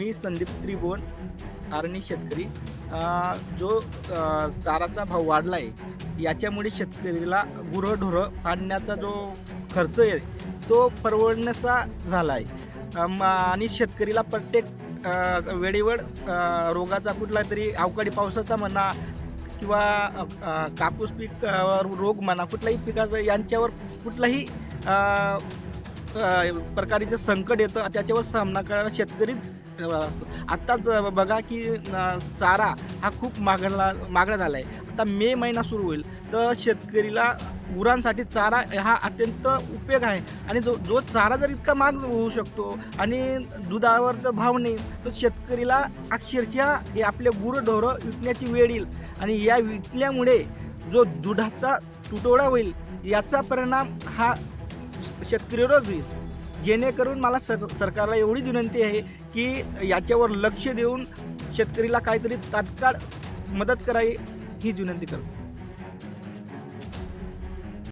मी संदीप त्रिभुवन आरणी शेतकरी. जो चाराचा भाव वाढला आहे याच्यामुळे शेतकरीला गुरंढोरं पाळण्याचा जो खर्च आहे तो परवडण्याचा झाला आहे. आणि शेतकरीला प्रत्येक वेळेवर रोगाचा कुठला तरी अवकाळी पावसाचा म्हणा किंवा कापूस पीक रोग म्हणा कुठल्याही पिकाचं यांच्यावर कुठलाही प्रकारचं संकट येतं त्याच्यावर सामना करायला शेतकरीच असतो. आत्ताच बघा की चारा हा खूप महागडा झाला आहे. आता मे महिना सुरू होईल तर शेतकरीला गुरांसाठी चारा हा अत्यंत उपयोग आहे आणि जो चारा जर इतका महाग होऊ शकतो आणि दुधावर जर भाव नाही तर शेतकरीला अक्षरशः हे आपले गुरंढोरं विकण्याची वेळ येईल आणि या विकल्यामुळे जो दुधाचा तुटवडा होईल याचा परिणाम हा शेतकरीवरच होईल. जेणेकरून मला सरकारला एवढीच विनंती आहे की याच्यावर लक्ष देऊन शेतकरीला काहीतरी तात्काळ मदत करावी हीच विनंती करतो.